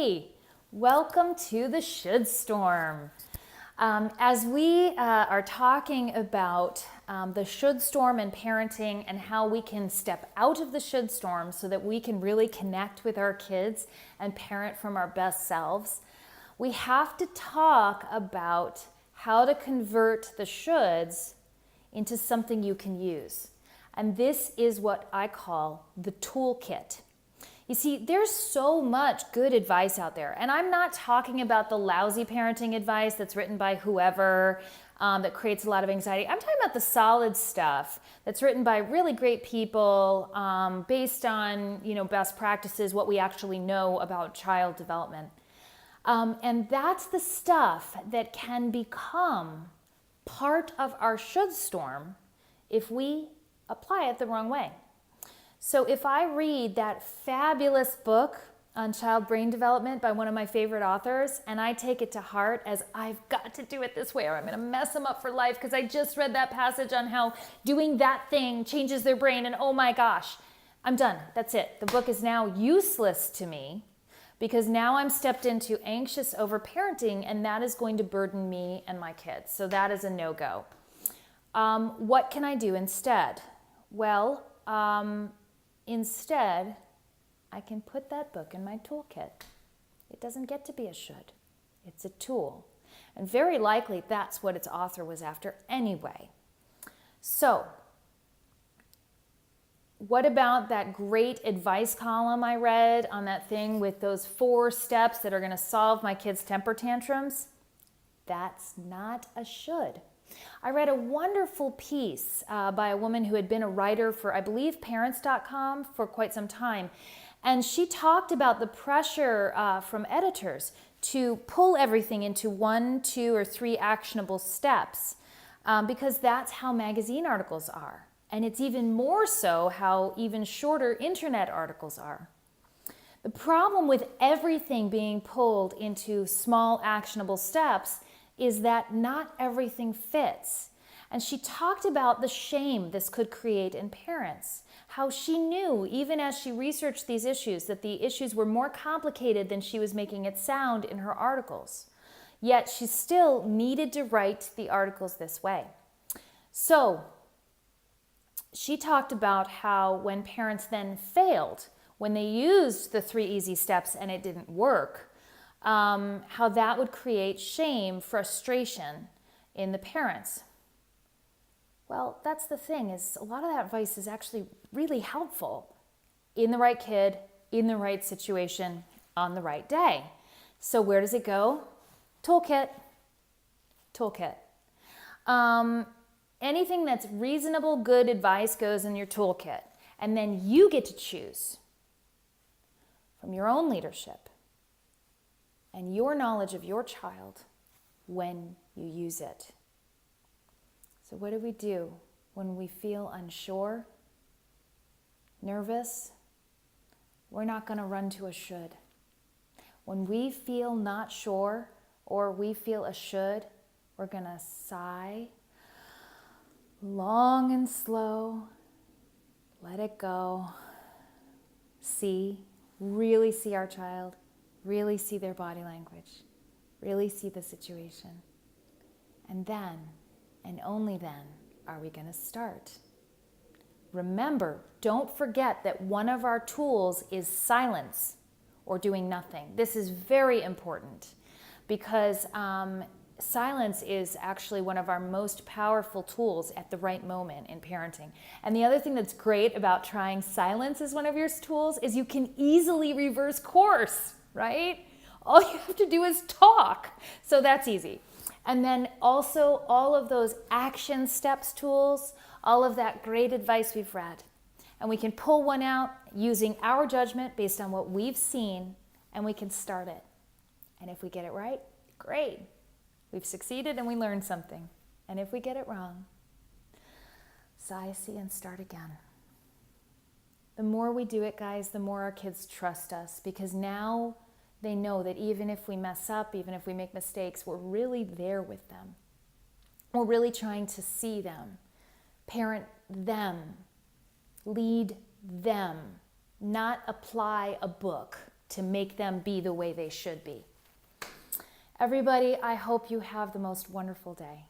Hey, welcome to the Should Storm. As we are talking about the should storm and parenting and how we can step out of the should storm so that we can really connect with our kids and parent from our best selves, we have to talk about how to convert the shoulds into something you can use. And this is what I call the toolkit. You see, there's so much good advice out there. And I'm not talking about the lousy parenting advice that's written by whoever that creates a lot of anxiety. I'm talking about the solid stuff that's written by really great people based on, best practices, what we actually know about child development. And that's the stuff that can become part of our should storm if we apply it the wrong way. So if I read that fabulous book on child brain development by one of my favorite authors, and I take it to heart as I've got to do it this way or I'm going to mess them up for life because I just read that passage on how doing that thing changes their brain, and oh my gosh, I'm done. That's it. The book is now useless to me because now I'm stepped into anxious over parenting, and that is going to burden me and my kids. So that is a no-go. What can I do instead? Well, instead, I can put that book in my toolkit. It doesn't get to be a should. It's a tool. And very likely that's what its author was after anyway. So, what about that great advice column I read on that thing with those 4 steps that are going to solve my kids' temper tantrums? That's not a should. I read a wonderful piece by a woman who had been a writer for, I believe, Parents.com for quite some time. And she talked about the pressure from editors to pull everything into 1, 2, or 3 actionable steps because that's how magazine articles are. And it's even more so how even shorter internet articles are. The problem with everything being pulled into small actionable steps is that not everything fits. And she talked about the shame this could create in parents, how she knew, even as she researched these issues, that the issues were more complicated than she was making it sound in her articles. Yet she still needed to write the articles this way. So she talked about how when parents then failed, when they used the 3 easy steps and it didn't work, how that would create shame, frustration in the parents. Well, that's the thing, is a lot of that advice is actually really helpful in the right kid, in the right situation, on the right day. So where does it go? Toolkit. Toolkit. Anything that's reasonable, good advice goes in your toolkit. And then you get to choose from your own leadership and your knowledge of your child when you use it. So what do we do when we feel unsure, nervous? We're not going to run to a should. When we feel not sure or we feel a should, we're going to sigh long and slow, let it go, really see our child, really see their body language, really see the situation. And then, and only then, are we going to start. Remember, don't forget that one of our tools is silence or doing nothing. This is very important because silence is actually one of our most powerful tools at the right moment in parenting. And the other thing that's great about trying silence as one of your tools is you can easily reverse course, right? All you have to do is talk. So that's easy. And then also all of those action steps tools, all of that great advice we've read. And we can pull one out using our judgment based on what we've seen, and we can start it. And if we get it right, great. We've succeeded and we learned something. And if we get it wrong, sigh, see, and start again. The more we do it, guys, the more our kids trust us, because now they know that even if we mess up, even if we make mistakes, we're really there with them. We're really trying to see them, parent them, lead them, not apply a book, to make them be the way they should be. Everybody, I hope you have the most wonderful day.